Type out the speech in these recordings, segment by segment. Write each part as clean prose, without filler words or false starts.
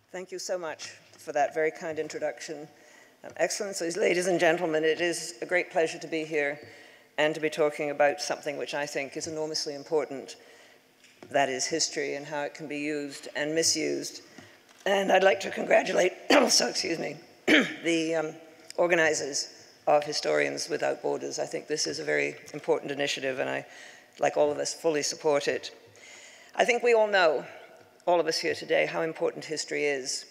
Thank you so much for that very kind introduction. Excellencies, ladies and gentlemen, it is a great pleasure to be here and to be talking about something which I think is enormously important, that is history and how it can be used and misused. And I'd like to congratulate, the organizers of Historians Without Borders. I think this is a very important initiative, and I, like all of us, fully support it. I think we all know, all of us here today, how important history is.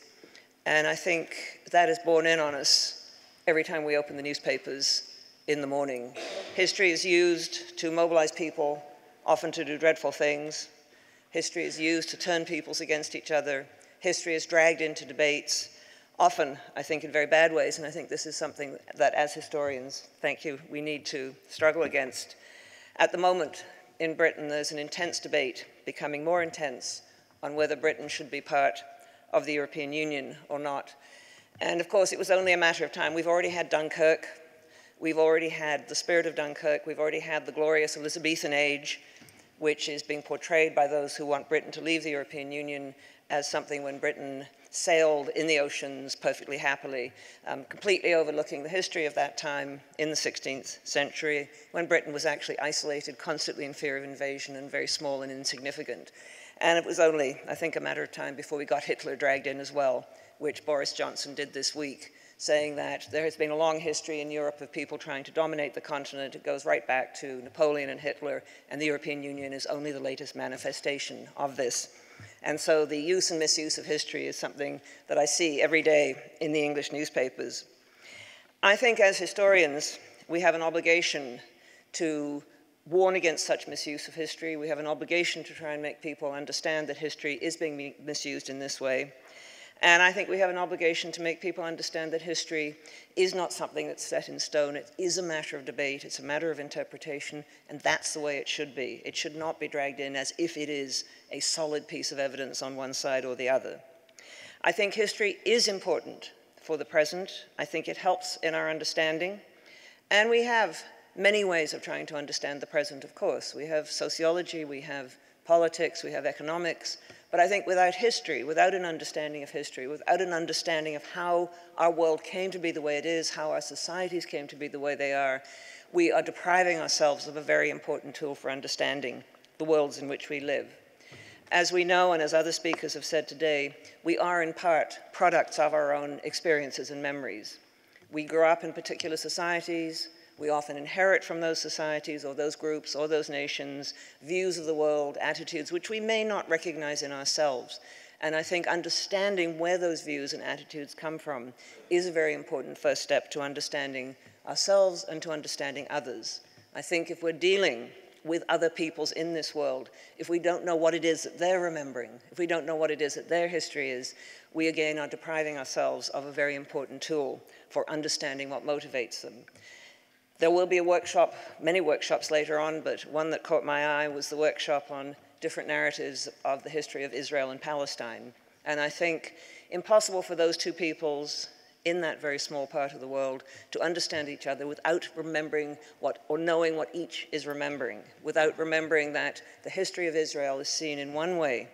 And I think that is borne in on us every time we open the newspapers in the morning. History is used to mobilize people, often to do dreadful things. History is used to turn peoples against each other. History is dragged into debates, often, I think, in very bad ways, and I think this is something that, as historians, thank you, we need to struggle against. At the moment, in Britain, there's an intense debate, becoming more intense, on whether Britain should be part of the European Union or not. And of course, it was only a matter of time. We've already had Dunkirk. We've already had the spirit of Dunkirk. We've already had the glorious Elizabethan age, which is being portrayed by those who want Britain to leave the European Union as something when Britain sailed in the oceans perfectly happily, completely overlooking the history of that time in the 16th century, when Britain was actually isolated, constantly in fear of invasion, and very small and insignificant. And it was only, I think, a matter of time before we got Hitler dragged in as well, which Boris Johnson did this week, saying that there has been a long history in Europe of people trying to dominate the continent. It goes right back to Napoleon and Hitler, and the European Union is only the latest manifestation of this. And so the use and misuse of history is something that I see every day in the English newspapers. I think as historians, we have an obligation to warn against such misuse of history. We have an obligation to try and make people understand that history is being misused in this way. And I think we have an obligation to make people understand that history is not something that's set in stone. It is a matter of debate. It's a matter of interpretation, and that's the way it should be. It should not be dragged in as if it is a solid piece of evidence on one side or the other. I think history is important for the present. I think it helps in our understanding. And we have many ways of trying to understand the present, of course. We have sociology, we have politics, we have economics. But I think without history, without an understanding of history, without an understanding of how our world came to be the way it is, how our societies came to be the way they are, we are depriving ourselves of a very important tool for understanding the worlds in which we live. As we know, and as other speakers have said today, we are in part products of our own experiences and memories. We grow up in particular societies. We often inherit from those societies or those groups or those nations views of the world, attitudes which we may not recognize in ourselves. And I think understanding where those views and attitudes come from is a very important first step to understanding ourselves and to understanding others. I think if we're dealing with other peoples in this world, if we don't know what it is that they're remembering, if we don't know what it is that their history is, we again are depriving ourselves of a very important tool for understanding what motivates them. There will be a workshop, many workshops later on, but one that caught my eye was the workshop on different narratives of the history of Israel and Palestine. And I think impossible for those two peoples in that very small part of the world to understand each other without remembering what, or knowing what each is remembering, without remembering that the history of Israel is seen in one way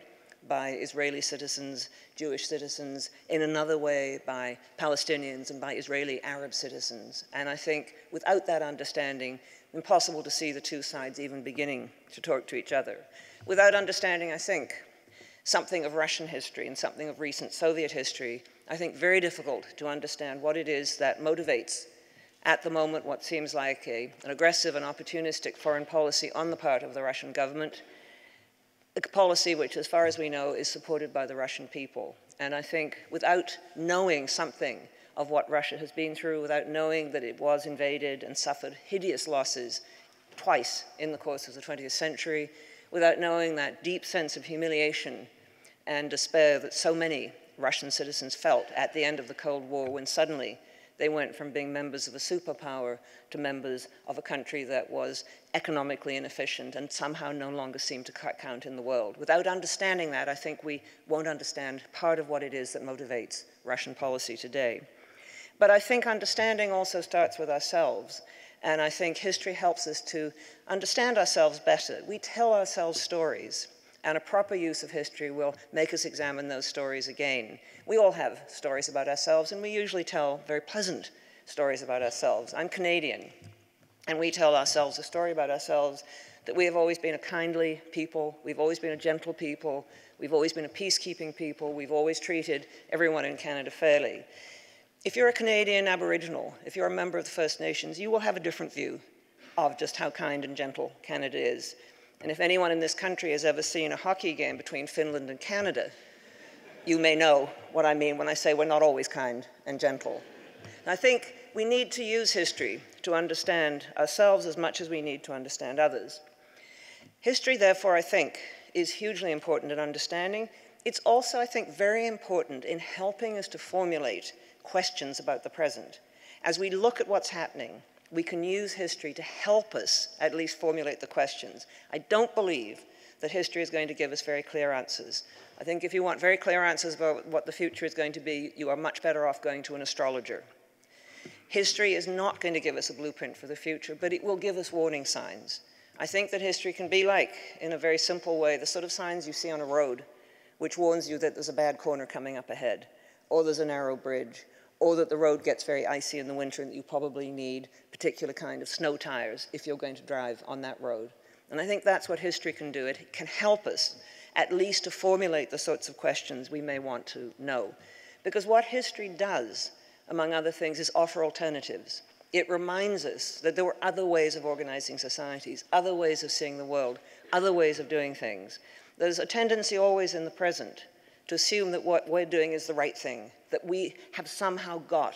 by Israeli citizens, Jewish citizens, in another way by Palestinians and by Israeli Arab citizens. And I think without that understanding, impossible to see the two sides even beginning to talk to each other. Without understanding, I think, something of Russian history and something of recent Soviet history, I think very difficult to understand what it is that motivates at the moment what seems like an aggressive and opportunistic foreign policy on the part of the Russian government, a policy which, as far as we know, is supported by the Russian people. And I think without knowing something of what Russia has been through, without knowing that it was invaded and suffered hideous losses twice in the course of the 20th century, without knowing that deep sense of humiliation and despair that so many Russian citizens felt at the end of the Cold War when suddenly they went from being members of a superpower to members of a country that was economically inefficient and somehow no longer seemed to count in the world. Without understanding that, I think we won't understand part of what it is that motivates Russian policy today. But I think understanding also starts with ourselves. And I think history helps us to understand ourselves better. We tell ourselves stories And a proper use of history will make us examine those stories again. We all have stories about ourselves, and we usually tell very pleasant stories about ourselves. I'm Canadian, and we tell ourselves a story about ourselves that we have always been a kindly people, we've always been a gentle people, we've always been a peacekeeping people, we've always treated everyone in Canada fairly. If you're a Canadian Aboriginal, if you're a member of the First Nations, you will have a different view of just how kind and gentle Canada is. And if anyone in this country has ever seen a hockey game between Finland and Canada, you may know what I mean when I say we're not always kind and gentle. And I think we need to use history to understand ourselves as much as we need to understand others. History, therefore, I think, is hugely important in understanding. It's also, I think, very important in helping us to formulate questions about the present. As we look at what's happening, we can use history to help us at least formulate the questions. I don't believe that history is going to give us very clear answers. I think if you want very clear answers about what the future is going to be, you are much better off going to an astrologer. History is not going to give us a blueprint for the future, but it will give us warning signs. I think that history can be like, in a very simple way, the sort of signs you see on a road, which warns you that there's a bad corner coming up ahead, or there's a narrow bridge, or that the road gets very icy in the winter and that you probably need a particular kind of snow tires if you're going to drive on that road. And I think that's what history can do. It can help us at least to formulate the sorts of questions we may want to know. Because what history does, among other things, is offer alternatives. It reminds us that there were other ways of organizing societies, other ways of seeing the world, other ways of doing things. There's a tendency always in the present to assume that what we're doing is the right thing, that we have somehow got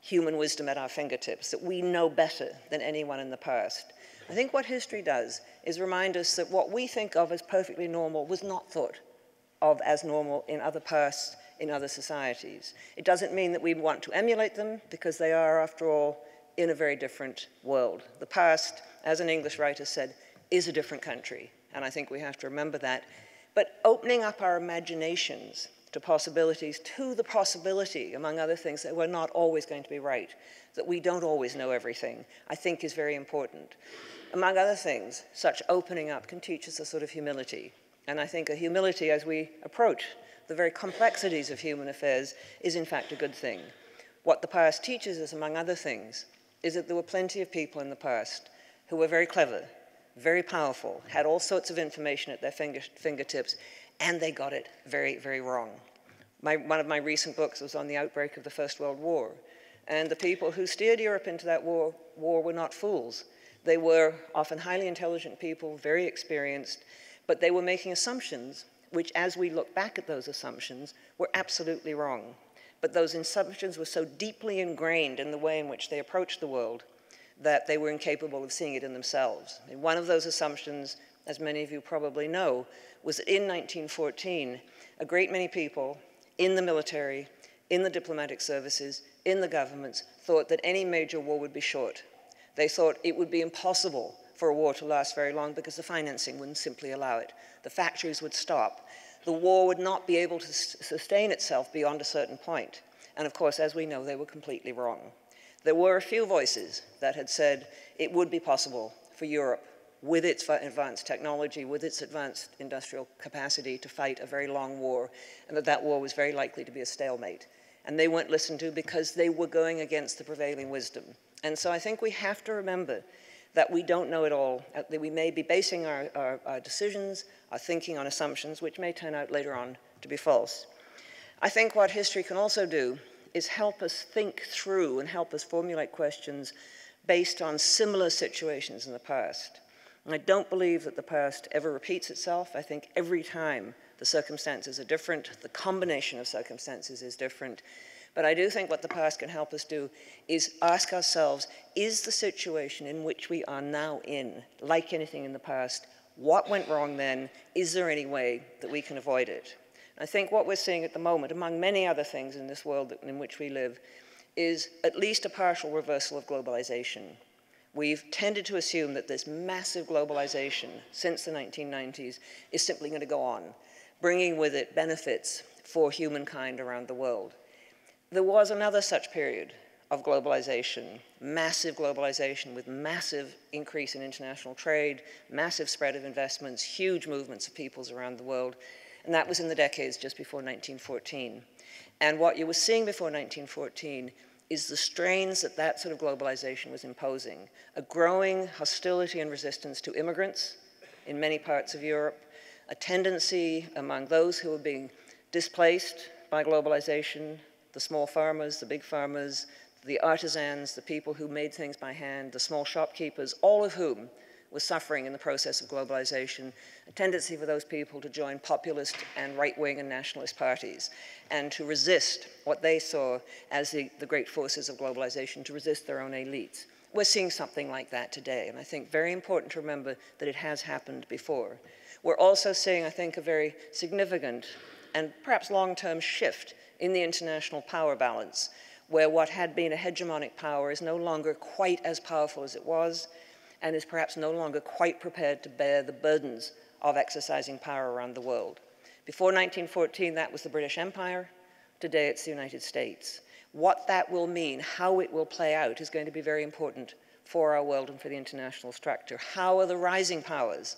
human wisdom at our fingertips, that we know better than anyone in the past. I think what history does is remind us that what we think of as perfectly normal was not thought of as normal in other pasts, in other societies. It doesn't mean that we want to emulate them, because they are, after all, in a very different world. The past, as an English writer said, is a different country, and I think we have to remember that. But opening up our imaginations to possibilities, to the possibility, among other things, that we're not always going to be right, that we don't always know everything, I think is very important. Among other things, such opening up can teach us a sort of humility. And I think a humility as we approach the very complexities of human affairs is in fact a good thing. What the past teaches us, among other things, is that there were plenty of people in the past who were very clever, very powerful, had all sorts of information at their fingertips, and they got it very, very wrong. One of my recent books was on the outbreak of the First World War, and the people who steered Europe into that war were not fools. They were often highly intelligent people, very experienced, but they were making assumptions which, as we look back at those assumptions, were absolutely wrong. But those assumptions were so deeply ingrained in the way in which they approached the world that they were incapable of seeing it in themselves. And one of those assumptions, as many of you probably know, was that in 1914, a great many people in the military, in the diplomatic services, in the governments, thought that any major war would be short. They thought it would be impossible for a war to last very long because the financing wouldn't simply allow it. The factories would stop. The war would not be able to sustain itself beyond a certain point. And of course, as we know, they were completely wrong. There were a few voices that had said it would be possible for Europe, with its advanced technology, with its advanced industrial capacity, to fight a very long war, and that that war was very likely to be a stalemate. And they weren't listened to because they were going against the prevailing wisdom. And so I think we have to remember that we don't know it all, that we may be basing our decisions, our thinking on assumptions, which may turn out later on to be false. I think what history can also do is help us think through and help us formulate questions based on similar situations in the past. And I don't believe that the past ever repeats itself. I think every time the circumstances are different, the combination of circumstances is different. But I do think what the past can help us do is ask ourselves, is the situation in which we are now in, like anything in the past, what went wrong then? Is there any way that we can avoid it? I think what we're seeing at the moment, among many other things in this world in which we live, is at least a partial reversal of globalization. We've tended to assume that this massive globalization since the 1990s is simply going to go on, bringing with it benefits for humankind around the world. There was another such period of globalization, massive globalization with massive increase in international trade, massive spread of investments, huge movements of peoples around the world. And that was in the decades just before 1914. And what you were seeing before 1914 is the strains that that sort of globalization was imposing. A growing hostility and resistance to immigrants in many parts of Europe, a tendency among those who were being displaced by globalization, the small farmers, the big farmers, the artisans, the people who made things by hand, the small shopkeepers, all of whom were suffering in the process of globalization, a tendency for those people to join populist and right-wing and nationalist parties and to resist what they saw as the great forces of globalization, to resist their own elites. We're seeing something like that today, and I think very important to remember that it has happened before. We're also seeing, I think, a very significant and perhaps long-term shift in the international power balance, where what had been a hegemonic power is no longer quite as powerful as it was, and is perhaps no longer quite prepared to bear the burdens of exercising power around the world. Before 1914, that was the British Empire. Today, it's the United States. What that will mean, how it will play out, is going to be very important for our world and for the international structure. How are the rising powers?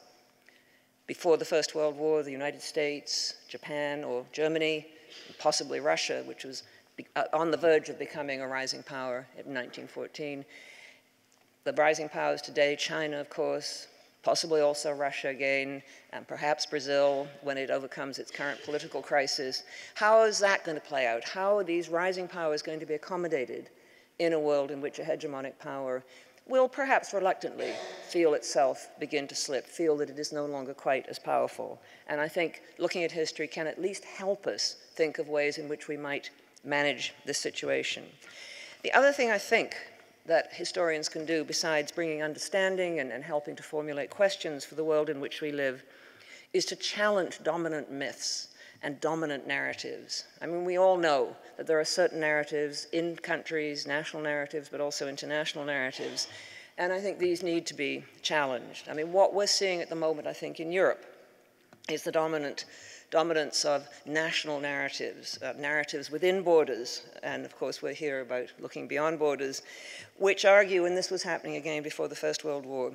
Before the First World War, the United States, Japan, or Germany, and possibly Russia, which was on the verge of becoming a rising power in 1914. The rising powers today, China, of course, possibly also Russia again, and perhaps Brazil when it overcomes its current political crisis. How is that going to play out? How are these rising powers going to be accommodated in a world in which a hegemonic power will perhaps reluctantly feel itself begin to slip, feel that it is no longer quite as powerful? And I think looking at history can at least help us think of ways in which we might manage this situation. The other thing I think that historians can do, besides bringing understanding and helping to formulate questions for the world in which we live, is to challenge dominant myths and dominant narratives. I mean, we all know that there are certain narratives in countries, national narratives, but also international narratives, and I think these need to be challenged. I mean, what we're seeing at the moment, I think, in Europe is the dominance of national narratives, narratives within borders, and of course we're here about looking beyond borders, which argue, and this was happening again before the First World War,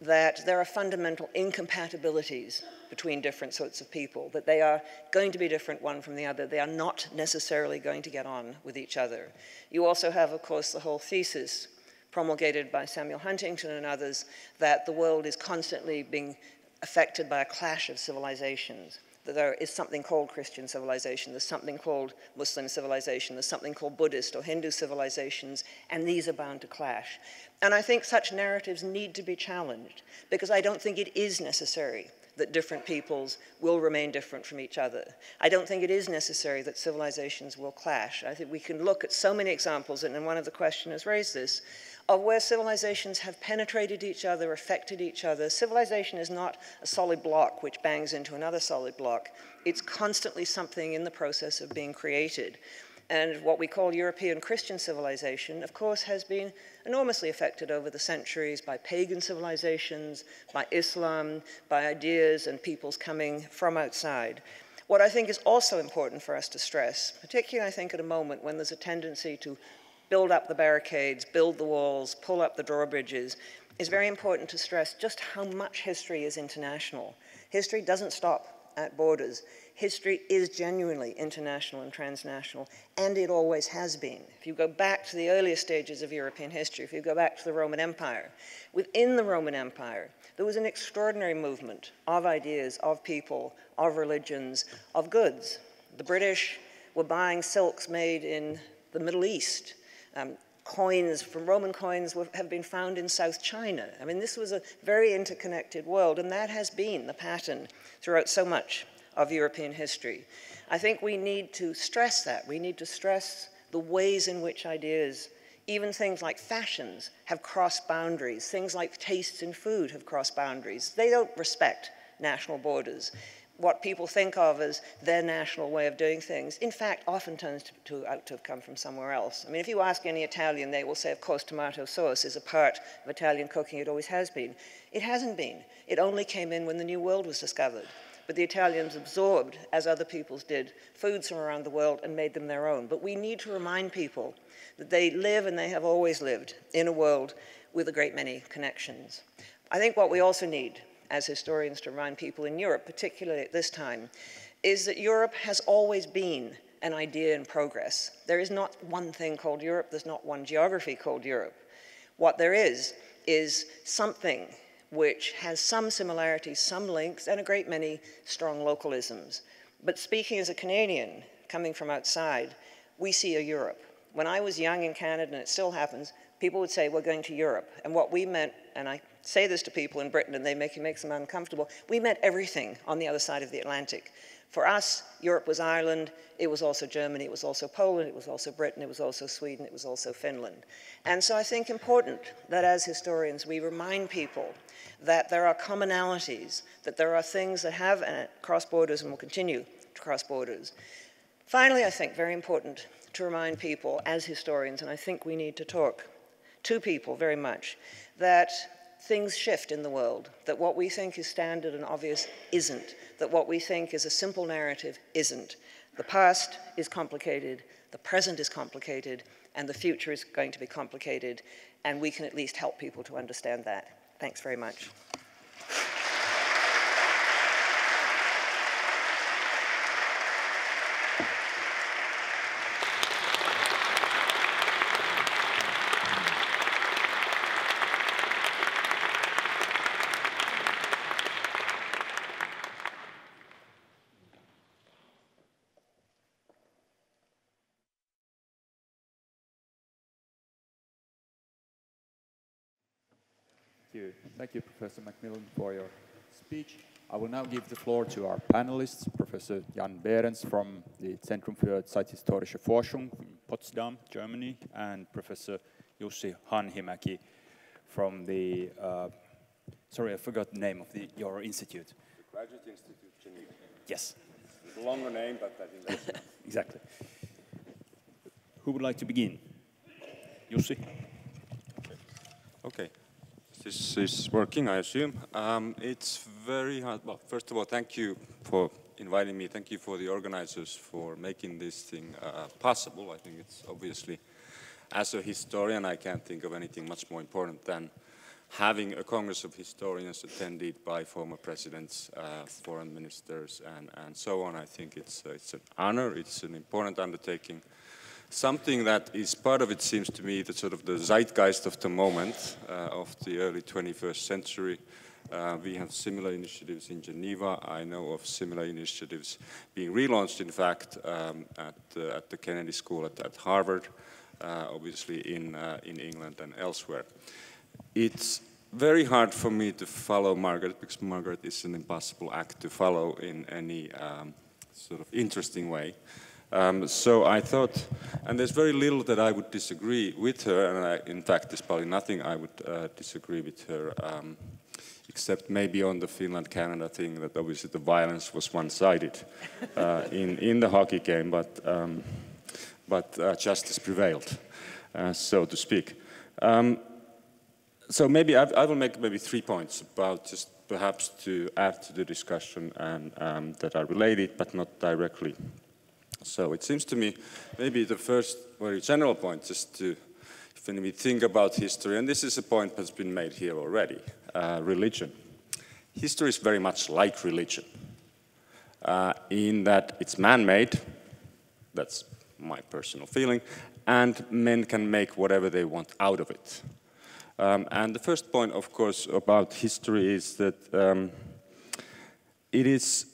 that there are fundamental incompatibilities between different sorts of people, that they are going to be different one from the other. They are not necessarily going to get on with each other. You also have, of course, the whole thesis promulgated by Samuel Huntington and others that the world is constantly being affected by a clash of civilizations, that there is something called Christian civilization, there's something called Muslim civilization, there's something called Buddhist or Hindu civilizations, and these are bound to clash. And I think such narratives need to be challenged, because I don't think it is necessary that different peoples will remain different from each other. I don't think it is necessary that civilizations will clash. I think we can look at so many examples, and one of the questioners raised this, of where civilizations have penetrated each other, affected each other. Civilization is not a solid block which bangs into another solid block. It's constantly something in the process of being created. And what we call European Christian civilization, of course, has been enormously affected over the centuries by pagan civilizations, by Islam, by ideas and peoples coming from outside. What I think is also important for us to stress, particularly I think at a moment when there's a tendency to build up the barricades, build the walls, pull up the drawbridges, is very important to stress just how much history is international. History doesn't stop at borders. History is genuinely international and transnational, and it always has been. If you go back to the earliest stages of European history, if you go back to the Roman Empire, within the Roman Empire, there was an extraordinary movement of ideas, of people, of religions, of goods. The British were buying silks made in the Middle East. Coins from Roman coins have been found in South China. I mean, this was a very interconnected world, and that has been the pattern throughout so much of European history. I think we need to stress that. We need to stress the ways in which ideas, even things like fashions, have crossed boundaries. Things like tastes in food have crossed boundaries. They don't respect national borders. What people think of as their national way of doing things, in fact, often turns out to have come from somewhere else. I mean, if you ask any Italian, they will say, of course, tomato sauce is a part of Italian cooking. It always has been. It hasn't been. It only came in when the New World was discovered. but the Italians absorbed, as other peoples did, foods from around the world and made them their own. But we need to remind people that they live, and they have always lived, in a world with a great many connections. I think what we also need, as historians, to remind people in Europe, particularly at this time, is that Europe has always been an idea in progress. There is not one thing called Europe, there's not one geography called Europe. What there is something which has some similarities, some links, and a great many strong localisms. But speaking as a Canadian, coming from outside, we see a Europe. When I was young in Canada, and it still happens, people would say, we're going to Europe. And what we meant, and I say this to people in Britain, and it makes them uncomfortable, we meant everything on the other side of the Atlantic. For us, Europe was Ireland, it was also Germany, it was also Poland, it was also Britain, it was also Sweden, it was also Finland. And so I think important that as historians we remind people that there are commonalities, that there are things that have cross borders and will continue to cross borders. Finally, I think very important to remind people as historians, and I think we need to talk to people very much, that things shift in the world, that what we think is standard and obvious isn't, that what we think is a simple narrative isn't. The past is complicated, the present is complicated, and the future is going to be complicated, and we can at least help people to understand that. Thanks very much. Thank you, Professor MacMillan, for your speech. I will now give the floor to our panelists, Professor Jan Behrends from the Zentrum für Zeithistorische Forschung in Potsdam, Germany, and Professor Jussi Hanhimäki from the, sorry, I forgot the name of your institute. The Graduate Institute, Geneva. Yes. It's a longer name, but I think that's enough. Exactly. Who would like to begin? Jussi? Okay. This is working, I assume. It's very hard. Well, first of all, thank you for inviting me. Thank you for the organizers for making this thing possible. I think it's obviously, as a historian, I can't think of anything much more important than having a Congress of Historians attended by former presidents, foreign ministers, and so on. I think it's an honor. It's an important undertaking. Something that is part of it seems to me the sort of the zeitgeist of the moment of the early 21st century. We have similar initiatives in Geneva. I know of similar initiatives being relaunched, in fact, at the Kennedy School at Harvard, obviously in England and elsewhere. It's very hard for me to follow Margaret, because Margaret is an impossible act to follow in any sort of interesting way. So I thought, and there's very little that I would disagree with her, and in fact there's probably nothing I would disagree with her, except maybe on the Finland-Canada thing, that obviously the violence was one-sided in the hockey game, but justice prevailed, so to speak. So maybe I will make maybe 3 points about just perhaps to add to the discussion and that are related, but not directly. So it seems to me, maybe the first very general point is to, when we think about history, and this is a point that's been made here already, religion. History is very much like religion, in that it's man-made, that's my personal feeling, and men can make whatever they want out of it. And the first point, of course, about history is that it's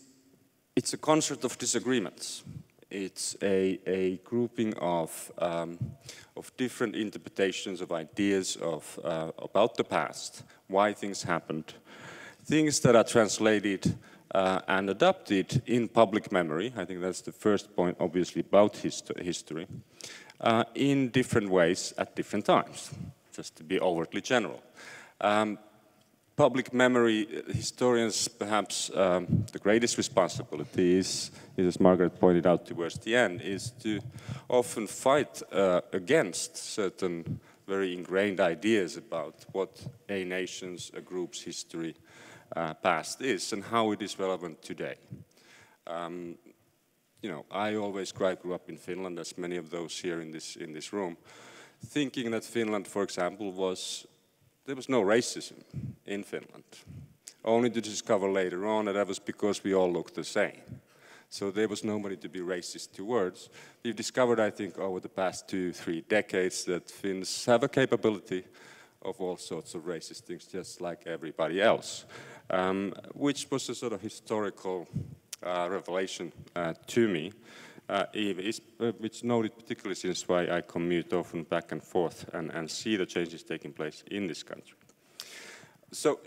a concert of disagreements. It's a grouping of different interpretations of ideas about the past, why things happened, things that are translated and adopted in public memory. I think that's the first point, obviously, about history, in different ways at different times, just to be overtly general. Public memory, historians, perhaps the greatest responsibility is, as Margaret pointed out towards the end, is to often fight against certain very ingrained ideas about what a nation's, a group's history past is and how it is relevant today. You know, I always grew up in Finland, as many of those here in this room, thinking that Finland, for example, there was no racism in Finland. Only to discover later on that was because we all looked the same. So there was nobody to be racist towards. We've discovered, I think, over the past 2-3 decades that Finns have a capability of all sorts of racist things, just like everybody else, which was a sort of historical revelation to me, which noted particularly since why I commute often back and forth and see the changes taking place in this country. So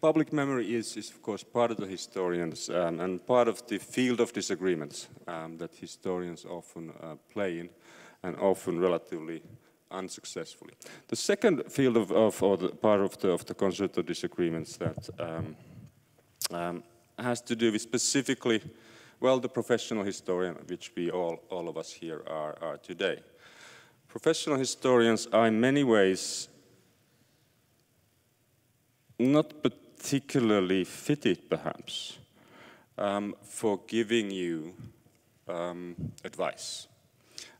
public memory is of course part of the historians and part of the field of disagreements that historians often play in, and often relatively unsuccessfully. The second field or the part of the concept of disagreements that has to do with specifically, well, the professional historian, which we all of us here are today. Professional historians are in many ways not particularly fitted, perhaps, for giving you advice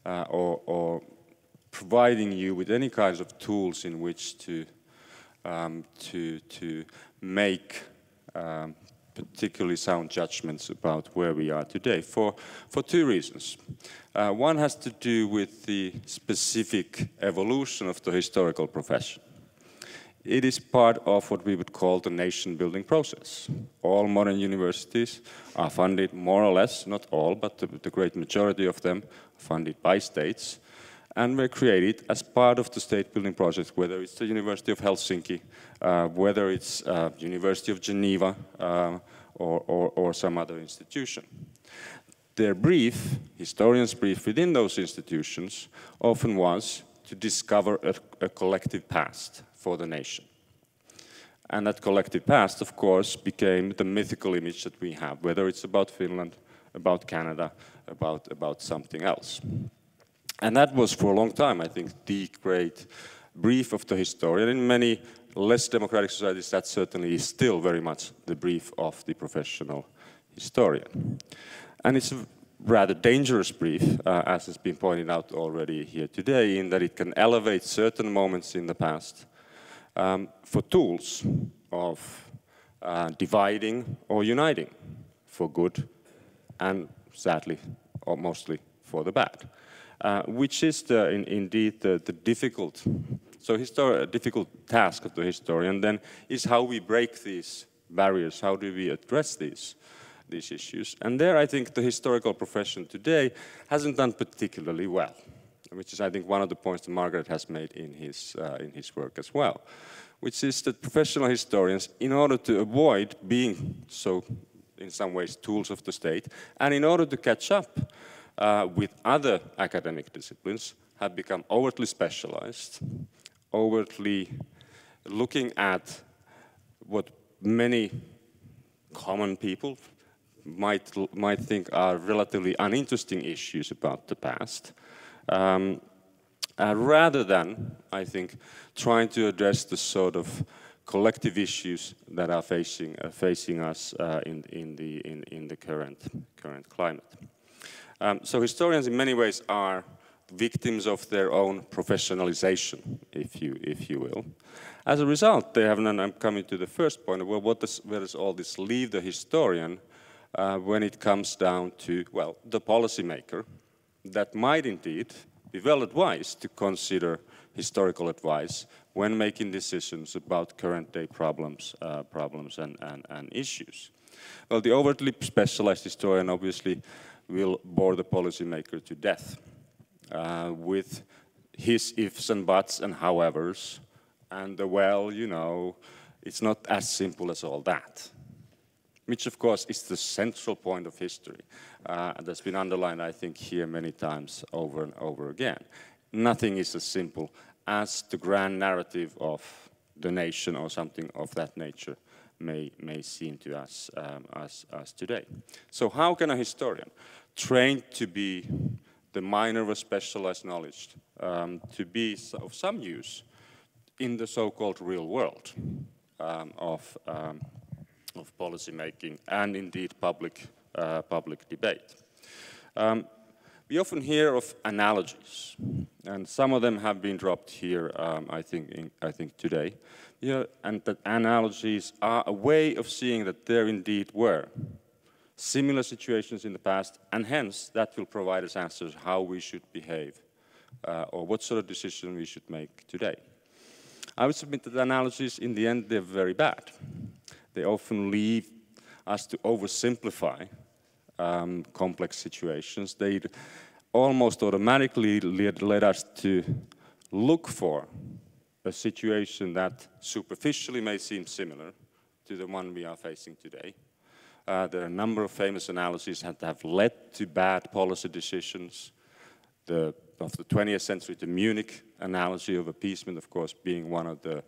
or providing you with any kinds of tools in which to make particularly sound judgments about where we are today, for two reasons. One has to do with the specific evolution of the historical profession. It is part of what we would call the nation-building process. All modern universities are funded more or less, not all, but the great majority of them are funded by states, and were created as part of the state-building project, whether it's the University of Helsinki, whether it's University of Geneva, or some other institution. Their brief, historians' brief within those institutions, often was to discover a collective past for the nation. And that collective past, of course, became the mythical image that we have, whether it's about Finland, about Canada, about something else. And that was for a long time, I think, the great brief of the historian. In many less democratic societies, that certainly is still very much the brief of the professional historian. And it's a rather dangerous brief, as has been pointed out already here today, in that it can elevate certain moments in the past for tools of dividing or uniting, for good and, sadly, or mostly for the bad. Which is indeed the difficult, difficult task of the historian then, is how we break these barriers, how do we address these issues. And there I think the historical profession today hasn't done particularly well, which is I think one of the points that Margaret has made in his work as well, which is that professional historians, in order to avoid being so, in some ways, tools of the state, and in order to catch up with other academic disciplines, have become overtly specialized, overtly looking at what many common people might think are relatively uninteresting issues about the past, rather than, I think, trying to address the sort of collective issues that are facing us in the current climate. So historians in many ways are victims of their own professionalization, if you will. As a result, they have, and I'm coming to the first point, well, where does all this leave the historian when it comes down to, well, the policymaker that might indeed be well advised to consider historical advice when making decisions about current day problems and issues. Well, the overtly specialized historian obviously will bore the policymaker to death with his ifs and buts and howevers, and the, well, you know, it's not as simple as all that, which of course is the central point of history that's been underlined, I think, here many times over and over again. Nothing is as simple as the grand narrative of the nation or something of that nature may seem to us today. So how can a historian, trained to be the minor of a specialized knowledge, to be of some use in the so-called real world of policy making and indeed public debate. We often hear of analogies, and some of them have been dropped here, I think today. And that analogies are a way of seeing that there indeed were similar situations in the past, and hence that will provide us answers how we should behave or what sort of decision we should make today. I would submit that analogies, in the end, they're very bad. They often lead us to oversimplify complex situations. They almost automatically led us to look for a situation that superficially may seem similar to the one we are facing today. There are a number of famous analyses that have led to bad policy decisions. Of the 20th century, the Munich analogy of appeasement, of course, being one of the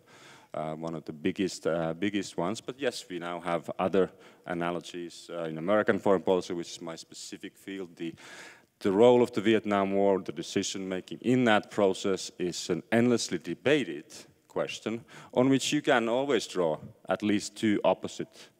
biggest ones. But yes, we now have other analogies in American foreign policy, which is my specific field. The role of the Vietnam War, the decision-making in that process is an endlessly debated question on which you can always draw at least two opposite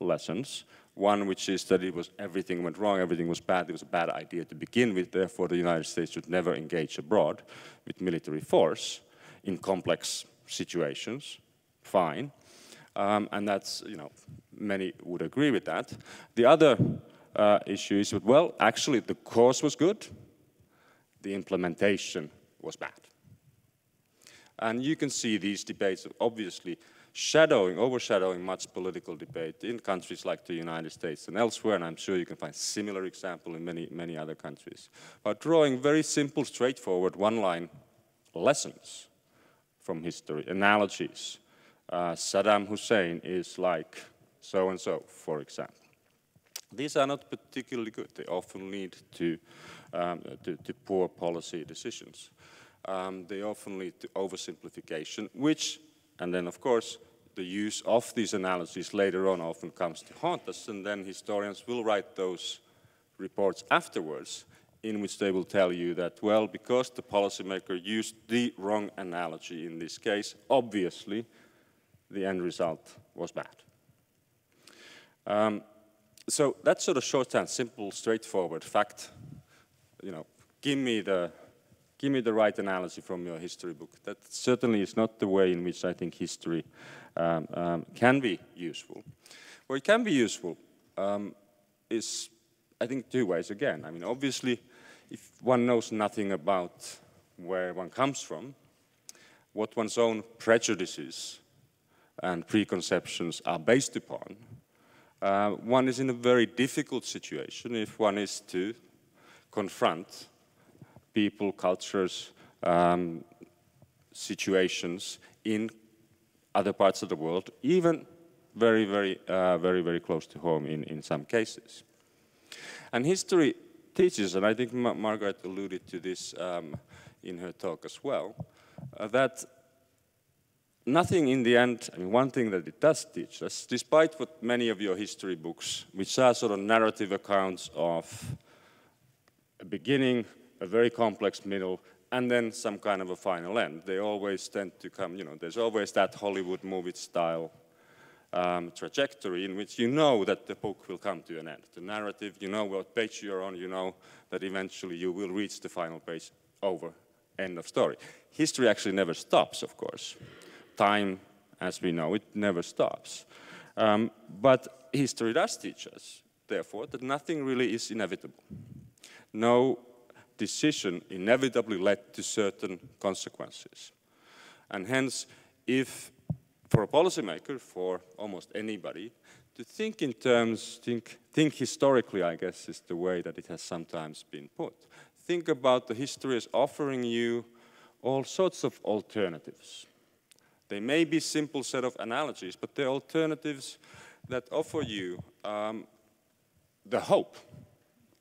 lessons. One which is that everything went wrong, everything was bad, it was a bad idea to begin with, therefore the United States should never engage abroad with military force in complex situations, fine. And that's, many would agree with that. The other issue is that, well, actually the cause was good, the implementation was bad. And you can see these debates obviously overshadowing much political debate in countries like the United States and elsewhere, and I'm sure you can find similar examples in many other countries. But drawing very simple, straightforward, one-line lessons from history, analogies. Saddam Hussein is like so-and-so, for example. These are not particularly good. They often lead to poor policy decisions. They often lead to oversimplification, and then of course the use of these analyses later on often comes to haunt us, and then historians will write those reports afterwards in which they will tell you that, well, because the policymaker used the wrong analogy in this case, obviously the end result was bad. So that's sort of shorthand, simple, straightforward fact. Give me the right analogy from your history book. That certainly is not the way in which I think history can be useful. Where it can be useful is, I think, two ways again. I mean, obviously, if one knows nothing about where one comes from, what one's own prejudices and preconceptions are based upon, one is in a very difficult situation if one is to confront people, cultures, situations in other parts of the world, even very close to home in some cases. And history teaches, and I think Margaret alluded to this in her talk as well, that nothing in the end, I mean, one thing that it does teach us, despite what many of your history books, which are sort of narrative accounts of a beginning, a very complex middle, and then some kind of a final end. They always tend to come, there's always that Hollywood movie style trajectory in which you know that the book will come to an end. The narrative, you know what page you're on, you know that eventually you will reach the final page, over, end of story. History actually never stops, of course. Time, as we know, it never stops. But history does teach us, therefore, that nothing really is inevitable. No decision inevitably led to certain consequences. And hence, if for a policymaker, for almost anybody, to think in terms, think historically, I guess, is the way that it has sometimes been put. Think about the history as offering you all sorts of alternatives. They may be simple set of analogies, but they're alternatives that offer you the hope,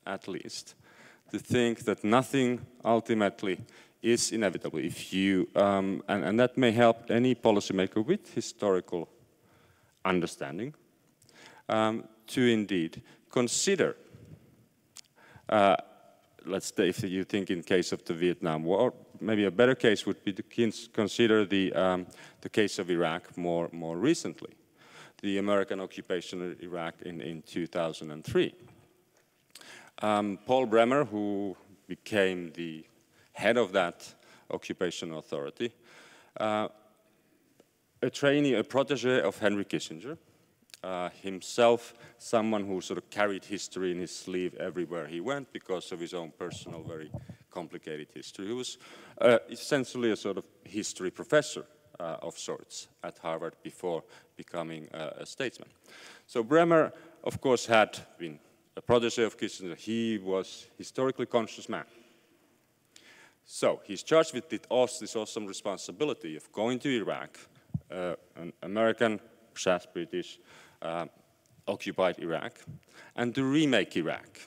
at least, to think that nothing ultimately is inevitable. If you, and that may help any policymaker with historical understanding to indeed consider, let's say if you think in case of the Vietnam War, maybe a better case would be to consider the case of Iraq more recently. the American occupation of Iraq in 2003. Paul Bremer, who became the head of that occupation authority, a trainee, a protege of Henry Kissinger, himself someone who sort of carried history in his sleeve everywhere he went because of his own personal, very complicated history. He was essentially a sort of history professor of sorts at Harvard before becoming a statesman. So Bremer, of course, had been a protege of Kissinger. He was a historically conscious man. So he's charged with this awesome responsibility of going to Iraq, an American, perhaps British, occupied Iraq, and to remake Iraq.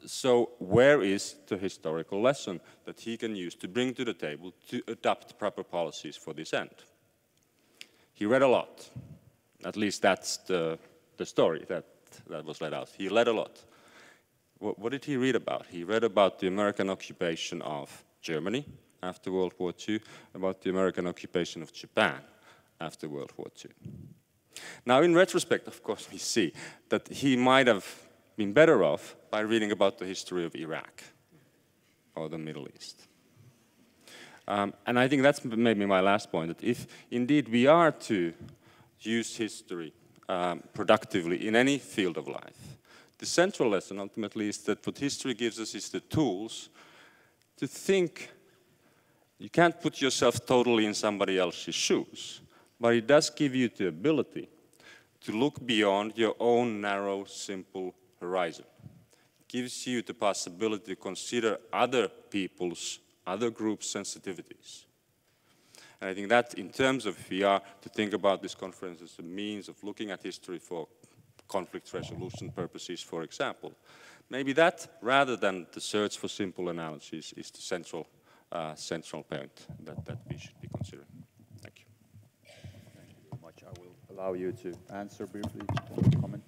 So where is the historical lesson that he can use to bring to the table to adopt proper policies for this end? He read a lot. At least that's the story that was let out. He read a lot. What did he read about? He read about the American occupation of Germany after World War II, about the American occupation of Japan after World War II. Now, in retrospect, of course, we see that he might have been better off by reading about the history of Iraq or the Middle East. And I think that's maybe my last point, that if indeed we are to use history productively in any field of life, the central lesson ultimately is that what history gives us is the tools to think. You can't put yourself totally in somebody else's shoes, but it does give you the ability to look beyond your own narrow, simple horizon. It gives you the possibility to consider other people's, other groups' sensitivities. And I think that in terms of if we are to think about this conference as a means of looking at history for conflict resolution purposes, for example, maybe that, rather than the search for simple analogies, is the central point that we should be considering. Thank you. Thank you very much. I will allow you to answer briefly, comment.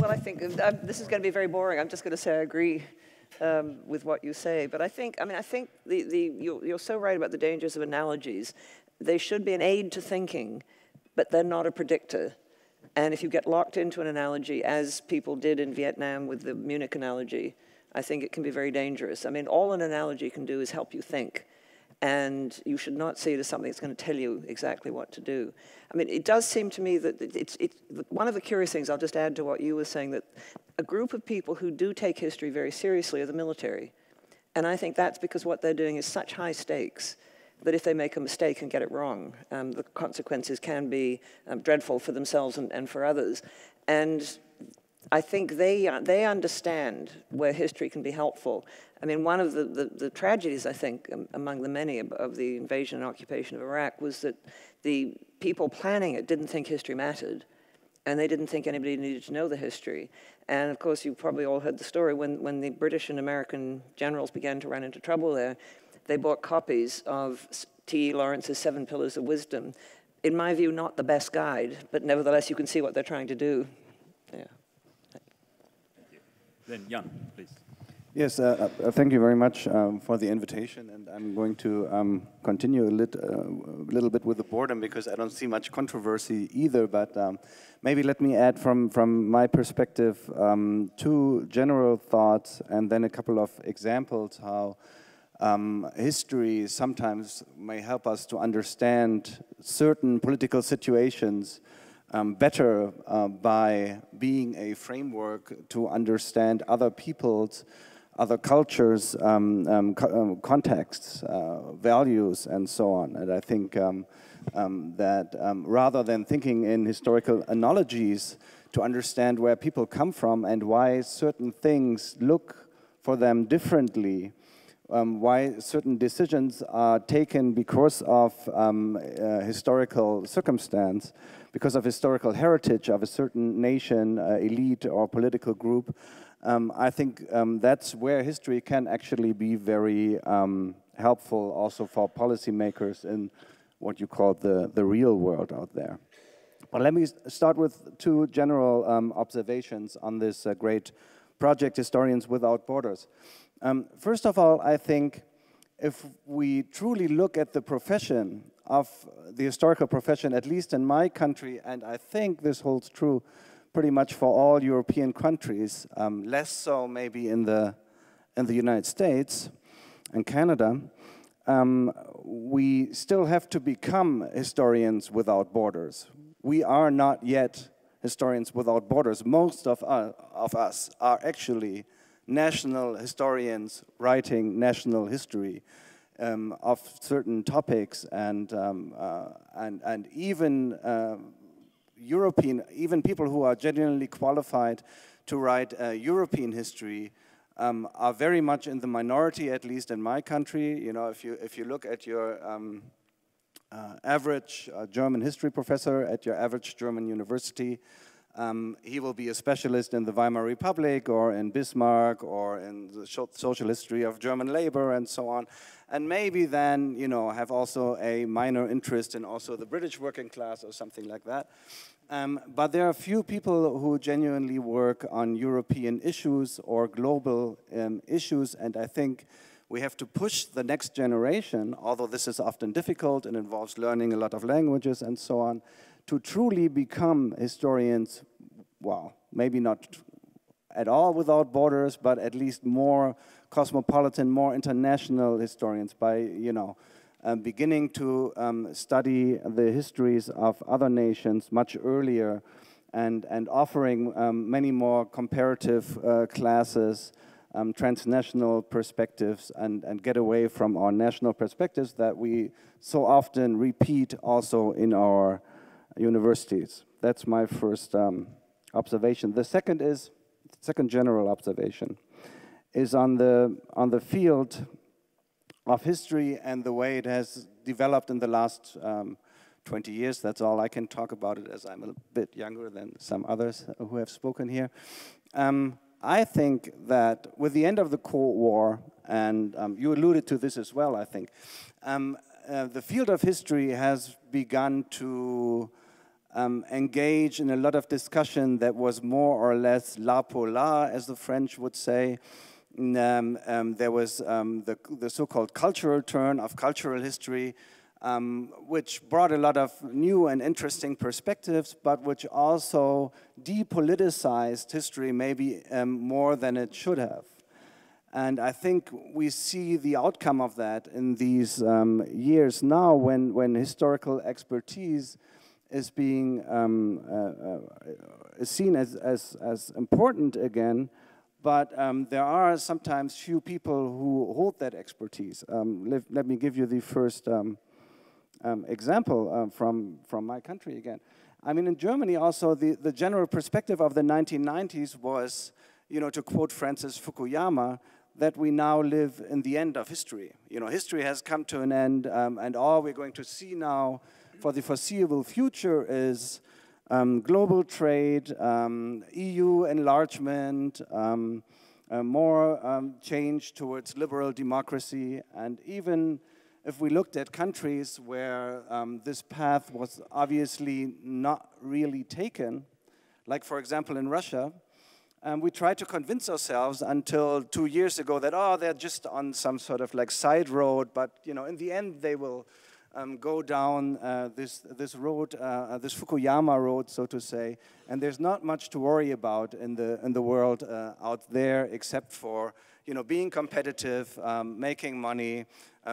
Well, I think this is going to be very boring. I'm just going to say I agree with what you say. But I think you're so right about the dangers of analogies. They should be an aid to thinking, but they're not a predictor. And if you get locked into an analogy, as people did in Vietnam with the Munich analogy, I think it can be very dangerous. I mean, all an analogy can do is help you think. And you should not see it as something that's going to tell you exactly what to do. I mean, it does seem to me that it's one of the curious things, I'll just add to what you were saying, that a group of people who do take history very seriously are the military. And I think that's because what they're doing is such high stakes that if they make a mistake and get it wrong, the consequences can be dreadful for themselves and for others. And I think they understand where history can be helpful. I mean, one of the tragedies, I think, among the many of the invasion and occupation of Iraq was that the people planning it didn't think history mattered, and they didn't think anybody needed to know the history. And of course, you probably all heard the story when the British and American generals began to run into trouble there, they bought copies of T.E. Lawrence's 7 Pillars of Wisdom. In my view, not the best guide, but nevertheless, you can see what they're trying to do. Yeah. Thank you. Then Jan, please. Yes, thank you very much for the invitation, and I'm going to continue a little bit with the boredom because I don't see much controversy either, but maybe let me add from my perspective 2 general thoughts and then a couple of examples how history sometimes may help us to understand certain political situations better by being a framework to understand other people's, other cultures, contexts, values, and so on. And I think that rather than thinking in historical analogies to understand where people come from and why certain things look for them differently, why certain decisions are taken because of historical circumstance, because of historical heritage of a certain nation, elite, or political group. I think that's where history can actually be very helpful also for policymakers in what you call the real world out there. But let me start with 2 general observations on this great project, Historians Without Borders. First of all, I think if we truly look at the profession of the historical profession, at least in my country, and I think this holds true pretty much for all European countries, less so maybe in the United States and Canada, we still have to become historians without borders. We are not yet historians without borders. Most of us are actually national historians writing national history of certain topics, and even even people who are genuinely qualified to write European history are very much in the minority, at least in my country. You know, if you look at your average German history professor at your average German university, he will be a specialist in the Weimar Republic or in Bismarck or in the social history of German labor and so on. And maybe then, you know, have also a minor interest in also the British working class or something like that. But there are few people who genuinely work on European issues or global issues, and I think we have to push the next generation, although this is often difficult and involves learning a lot of languages and so on, to truly become historians, well, maybe not at all without borders, but at least more cosmopolitan, more international historians by, you know, beginning to study the histories of other nations much earlier and offering many more comparative classes, transnational perspectives, and get away from our national perspectives that we so often repeat also in our universities. That's my first observation. The second general observation is on the field of history and the way it has developed in the last 20 years. That's all I can talk about it, as I'm a bit younger than some others who have spoken here. I think that with the end of the Cold War, and you alluded to this as well, I think, the field of history has begun to engage in a lot of discussion that was more or less la pour la, as the French would say. There was the so-called cultural turn of cultural history, which brought a lot of new and interesting perspectives, but which also depoliticized history maybe more than it should have. And I think we see the outcome of that in these years now, when historical expertise is being is seen as important again. But there are sometimes few people who hold that expertise. Let me give you the first example from my country again. I mean, in Germany also, the general perspective of the 1990s was, you know, to quote Francis Fukuyama, that we now live in the end of history. You know, history has come to an end, and all we're going to see now for the foreseeable future is global trade, EU enlargement, more change towards liberal democracy, and even if we looked at countries where this path was obviously not really taken, like for example in Russia, we tried to convince ourselves until 2 years ago that, oh, they're just on some sort of like side road, but you know, in the end they will go down this road, this Fukuyama road, so to say, and there's not much to worry about in the world out there, except for, you know, being competitive, making money,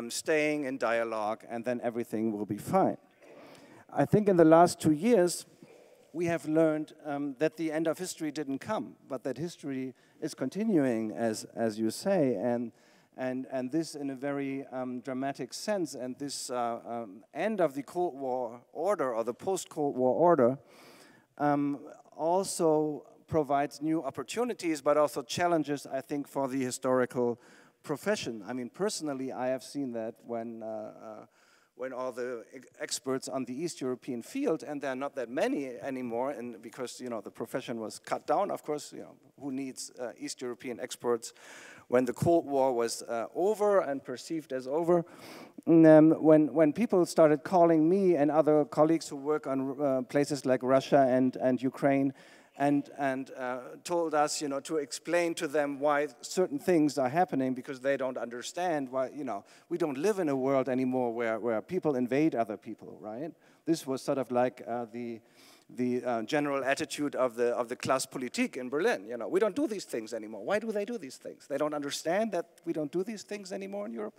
staying in dialogue, and then everything will be fine. I think in the last 2 years we have learned that the end of history didn't come, but that history is continuing, as you say, and this in a very dramatic sense. And this end of the Cold War order, or the post-Cold War order, also provides new opportunities, but also challenges, I think, for the historical profession. I mean, personally, I have seen that when all the experts on the East European field, and there are not that many anymore, and because, you know, the profession was cut down, of course, you know, who needs East European experts when the Cold War was over and perceived as over. When people started calling me and other colleagues who work on places like Russia and Ukraine, and told us, to explain to them why certain things are happening, because they don't understand why, we don't live in a world anymore where people invade other people, right? This was sort of like the general attitude of the Class Politik in Berlin. We don't do these things anymore. Why do they do these things? They don't understand that we don't do these things anymore in Europe.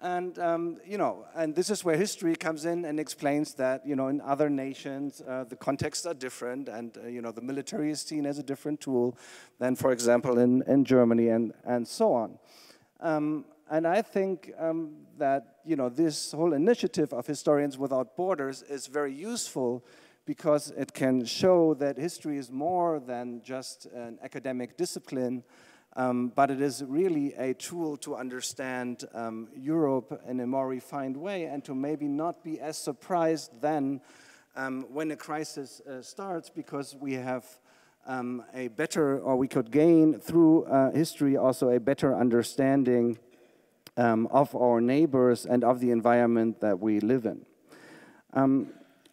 And, and this is where history comes in and explains that, in other nations, the contexts are different, and, the military is seen as a different tool than, for example, in Germany, and so on. And I think that, this whole initiative of Historians Without Borders is very useful, because it can show that history is more than just an academic discipline, but it is really a tool to understand Europe in a more refined way, and to maybe not be as surprised then when a crisis starts, because we have a better, or we could gain through history also a better understanding of our neighbors and of the environment that we live in.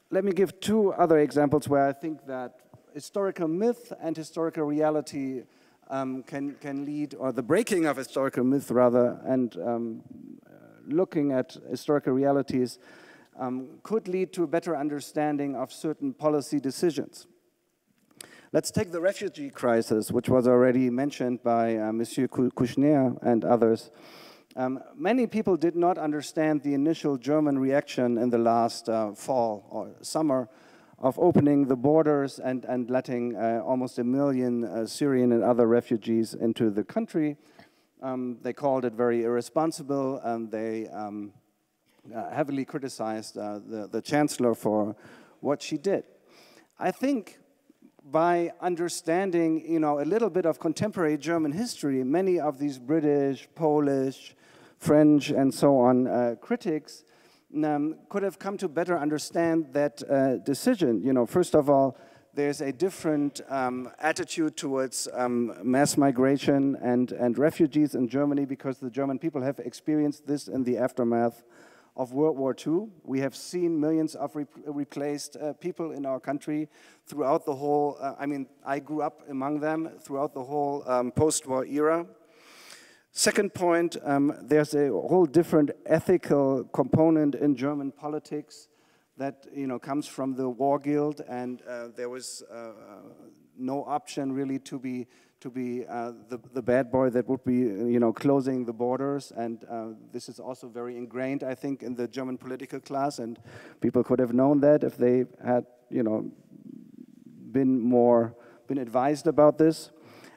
Let me give two other examples where I think that historical myth and historical reality can lead, or the breaking of historical myth rather, and looking at historical realities could lead to a better understanding of certain policy decisions. Let's take the refugee crisis, which was already mentioned by Monsieur Kouchner and others. Many people did not understand the initial German reaction in the last fall or summer of opening the borders and letting almost 1 million Syrian and other refugees into the country. They called it very irresponsible, and they heavily criticized the chancellor for what she did. I think by understanding, a little bit of contemporary German history, many of these British, Polish, French, and so on critics could have come to better understand that decision. First of all, there's a different attitude towards mass migration and refugees in Germany, because the German people have experienced this in the aftermath of World War II. We have seen millions of replaced people in our country throughout the whole, I grew up among them throughout the whole post-war era. Second point, there's a whole different ethical component in German politics that comes from the war guilt, and there was no option really to be the bad boy that would be closing the borders, and this is also very ingrained, I think, in the German political class, and people could have known that if they had been advised about this.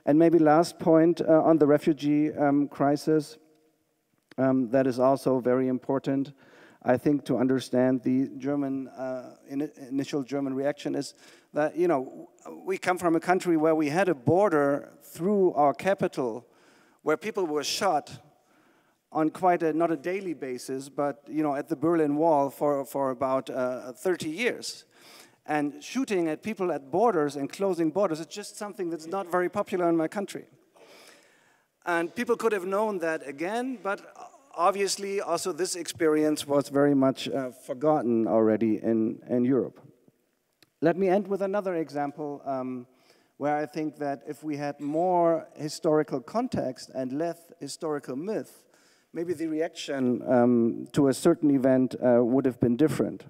And maybe last point on the refugee crisis, that is also very important, I think, to understand the German initial German reaction is that we come from a country where we had a border through our capital where people were shot on quite not a daily basis, but at the Berlin Wall for about 30 years. And shooting at people at borders and closing borders is just something that's not very popular in my country. And people could have known that again, but obviously also this experience was very much forgotten already in Europe. Let me end with another example where I think that if we had more historical context and less historical myth, maybe the reaction to a certain event would have been different.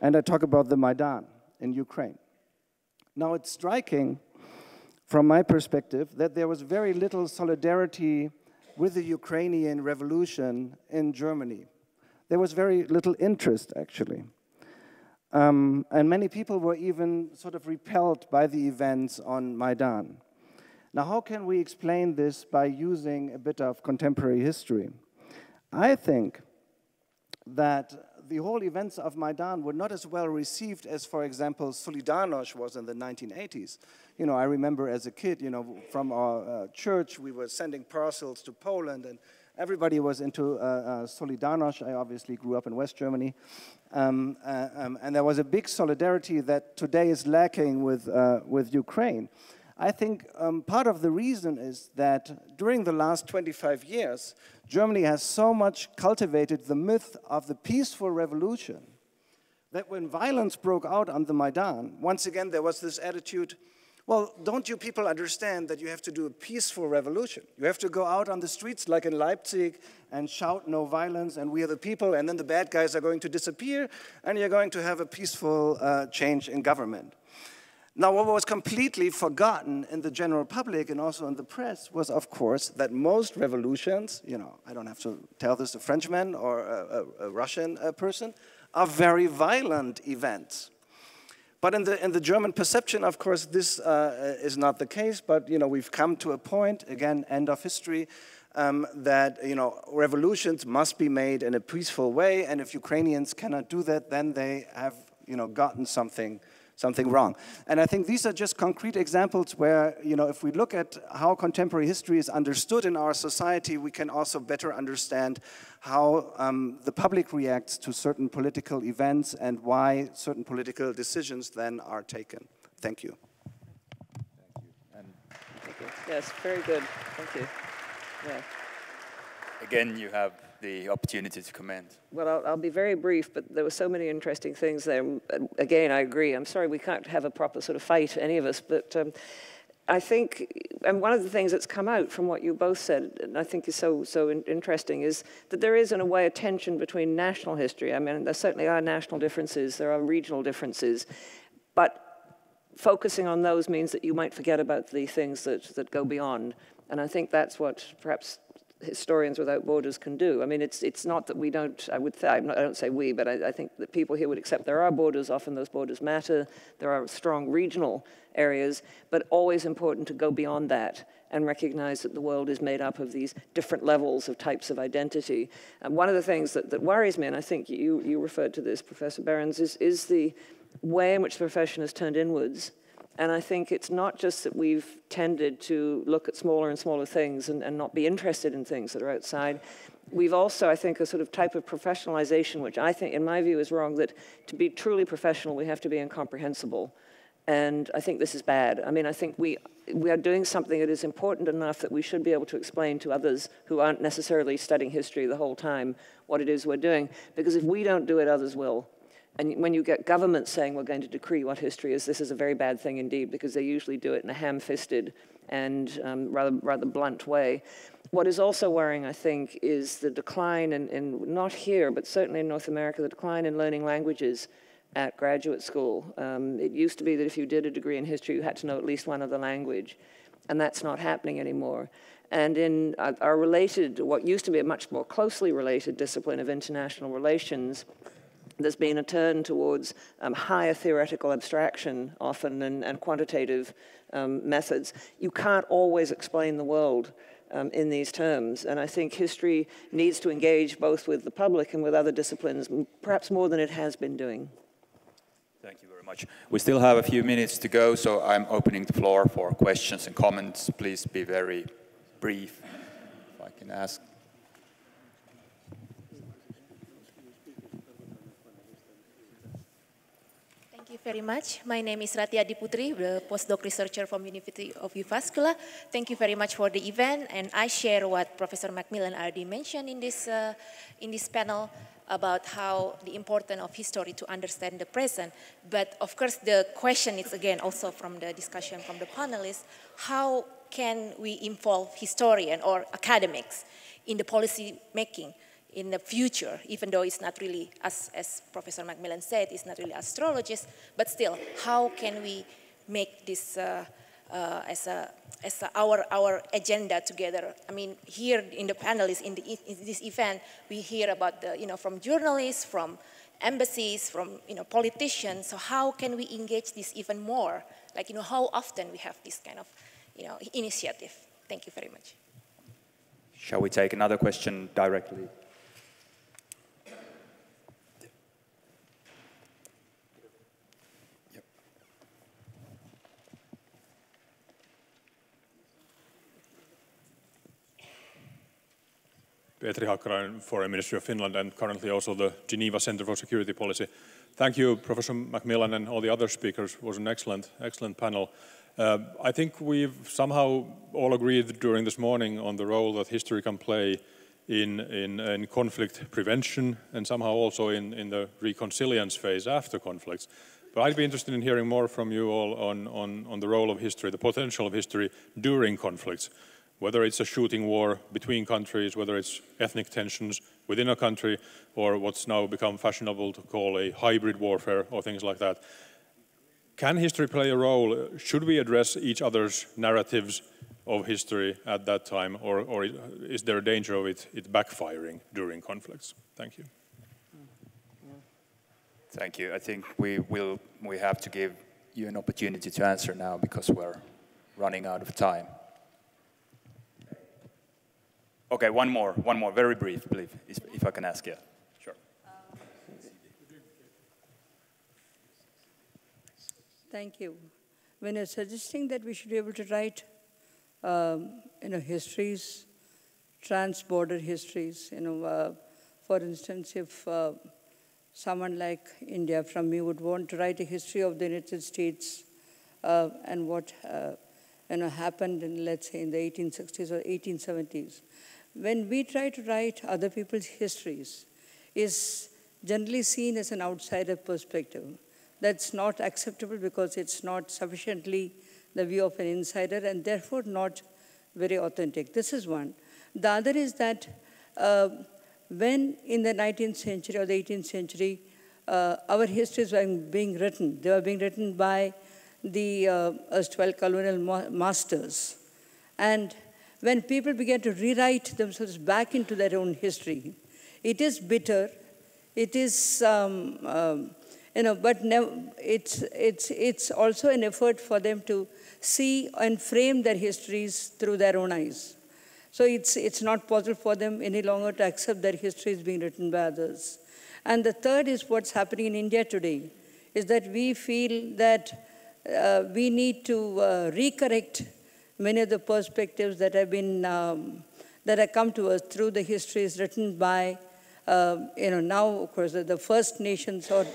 And I talk about the Maidan in Ukraine. Now, it's striking from my perspective that there was very little solidarity with the Ukrainian revolution in Germany. There was very little interest, actually. And many people were even sort of repelled by the events on Maidan. Now, how can we explain this by using a bit of contemporary history? I think that the whole events of Maidan were not as well received as, for example, Solidarność was in the 1980s. I remember as a kid, from our church, we were sending parcels to Poland, and everybody was into Solidarność. I obviously grew up in West Germany. And there was a big solidarity that today is lacking with Ukraine. I think part of the reason is that during the last 25 years, Germany has so much cultivated the myth of the peaceful revolution that when violence broke out on the Maidan, once again there was this attitude, Well, don't you people understand that you have to do a peaceful revolution? You have to go out on the streets like in Leipzig and shout no violence and we are the people, and then the bad guys are going to disappear and you're going to have a peaceful change in government. Now, what was completely forgotten in the general public and also in the press was, of course, that most revolutions, you know, I don't have to tell this to a Frenchman or a Russian person, are very violent events. But in the German perception, of course, this is not the case. But you know, we've come to a point, again, end of history, that you know, revolutions must be made in a peaceful way. And if Ukrainians cannot do that, then they have gotten something wrong. And I think these are just concrete examples where, you know, if we look at how contemporary history is understood in our society, we can also better understand how the public reacts to certain political events and why certain political decisions then are taken. Thank you. Thank you. Yes, very good. Thank you. Yeah. Again, you have the opportunity to comment. Well, I'll be very brief, but there were so many interesting things there. Again, I agree. I'm sorry we can't have a proper sort of fight, any of us, but I think, and one of the things that's come out from what you both said, and I think is so interesting, is that there is, in a way, a tension between national history. I mean, there certainly are national differences, there are regional differences, but focusing on those means that you might forget about the things that go beyond. And I think that's what perhaps Historians Without Borders can do. I mean, it's not that we don't, I don't say we, but I think that people here would accept there are borders, often those borders matter, there are strong regional areas, but always important to go beyond that and recognize that the world is made up of these different levels of types of identity. And one of the things that worries me, and I think you referred to this, Professor Behrends, is the way in which the profession has turned inwards. And I think it's not just that we've tended to look at smaller and smaller things and not be interested in things that are outside. We've also, I think, a sort of type of professionalization, which I think, in my view, is wrong, that to be truly professional, we have to be incomprehensible. And I think this is bad. I mean, I think we are doing something that is important enough that we should be able to explain to others who aren't necessarily studying history the whole time what it is we're doing. Because if we don't do it, others will. And when you get governments saying we're going to decree what history is, this is a very bad thing indeed, because they usually do it in a ham-fisted and rather blunt way. What is also worrying, I think, is the decline in not here, but certainly in North America, the decline in learning languages at graduate school. It used to be that if you did a degree in history, you had to know at least one other language, and that's not happening anymore. And in our related, what used to be a much more closely related discipline of international relations, there's been a turn towards higher theoretical abstraction often and quantitative methods. You can't always explain the world in these terms, and I think history needs to engage both with the public and with other disciplines, perhaps more than it has been doing. Thank you very much. We still have a few minutes to go, so I'm opening the floor for questions and comments. Please be very brief, if I can ask. Thank you very much. My name is Ratia Diputri, the postdoc researcher from University of Uvascula. Thank you very much for the event, and I share what Professor MacMillan already mentioned in this panel about how the importance of history to understand the present. But of course, the question is again also from the discussion from the panelists: how can we involve historian or academics in the policy making in the future, even though it's not really, as Professor MacMillan said, it's not really astrologist, but still, how can we make this as our agenda together? I mean, here in the panelists, in this event, we hear about from journalists, from embassies, from politicians. So how can we engage this even more? Like how often we have this kind of initiative? Thank you very much. Shall we take another question directly? Petri Hakkarainen, Foreign Ministry of Finland, and currently also the Geneva Center for Security Policy. Thank you, Professor MacMillan, and all the other speakers. It was an excellent panel. I think we've somehow all agreed during this morning on the role that history can play in conflict prevention and somehow also in the reconciliance phase after conflicts. But I'd be interested in hearing more from you all on the role of history, the potential of history during conflicts, whether it's a shooting war between countries, whether it's ethnic tensions within a country, or what's now become fashionable to call a hybrid warfare, or things like that. Can history play a role? Should we address each other's narratives of history at that time, or is there a danger of it backfiring during conflicts? Thank you. Thank you. I think we have to give you an opportunity to answer now because we're running out of time. Okay, one more, very brief, please, if I can ask you. Sure. Thank you. When you're suggesting that we should be able to write, histories, trans-border histories, for instance, if someone like India from me would want to write a history of the United States and what happened in, let's say, in the 1860s or 1870s. When we try to write other people's histories, is generally seen as an outsider perspective. That's not acceptable because it's not sufficiently the view of an insider and therefore not very authentic. This is one. The other is that when in the 19th century or the 18th century, our histories were being written. They were being written by the erstwhile colonial masters. And when people began to rewrite themselves back into their own history, it is bitter. It is, but it's also an effort for them to see and frame their histories through their own eyes. So it's not possible for them any longer to accept their histories being written by others. And the third is what's happening in India today, is that we feel that we need to recorrect many of the perspectives that have been, that have come to us through the histories written by, now, of course, the First Nations or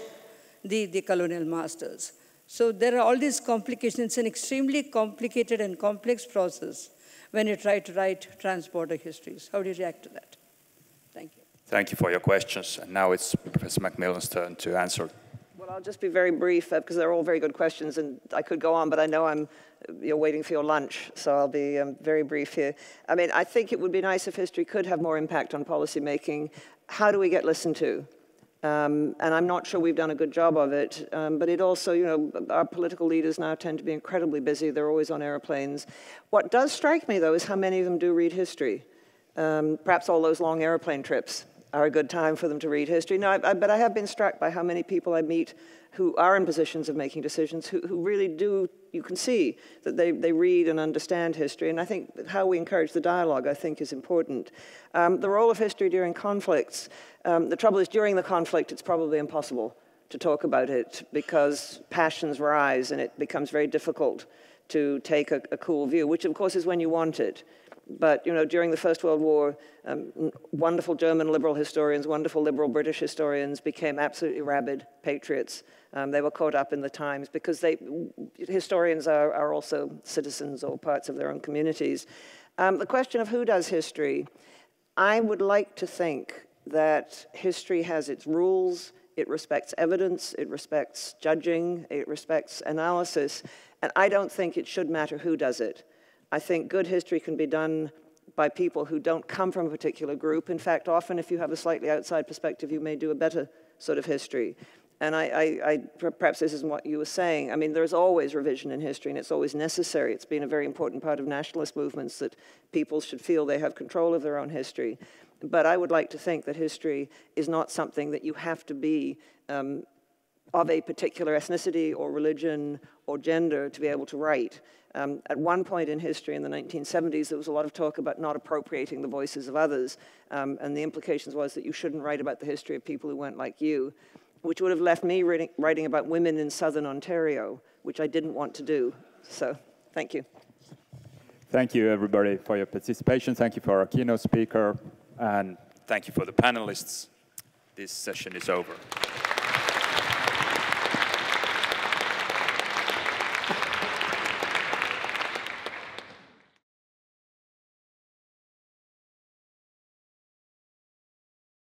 the colonial masters. So there are all these complications. It's an extremely complicated and complex process when you try to write trans-border histories. How do you react to that? Thank you. Thank you for your questions. And now it's Professor MacMillan's turn to answer. Well, I'll just be very brief because they're all very good questions, and I could go on, but I know you're waiting for your lunch, so I'll be very brief here. I mean, I think it would be nice if history could have more impact on policy making. How do we get listened to? And I'm not sure we've done a good job of it, but it also, our political leaders now tend to be incredibly busy. They're always on airplanes. What does strike me, though, is how many of them do read history. Perhaps all those long airplane trips are a good time for them to read history. No, but I have been struck by how many people I meet who are in positions of making decisions, who really do, you can see that they read and understand history. And I think how we encourage the dialogue, I think, is important. The role of history during conflicts, the trouble is during the conflict, it's probably impossible to talk about it because passions rise and it becomes very difficult to take a cool view, which of course is when you want it. But during the First World War, wonderful German liberal historians, wonderful liberal British historians became absolutely rabid patriots. They were caught up in the times because historians are also citizens or parts of their own communities. The question of who does history, I would like to think that history has its rules, it respects evidence, it respects judging, it respects analysis, and I don't think it should matter who does it. I think good history can be done by people who don't come from a particular group. In fact, often if you have a slightly outside perspective, you may do a better sort of history. And perhaps this isn't what you were saying. I mean, there's always revision in history, and it's always necessary. It's been a very important part of nationalist movements that people should feel they have control of their own history. But I would like to think that history is not something that you have to be of a particular ethnicity or religion or gender to be able to write. At one point in history in the 1970s, there was a lot of talk about not appropriating the voices of others, and the implications was that you shouldn't write about the history of people who weren't like you, which would have left me writing about women in southern Ontario, which I didn't want to do. So, thank you. Thank you, everybody, for your participation. Thank you for our keynote speaker, and thank you for the panelists. This session is over.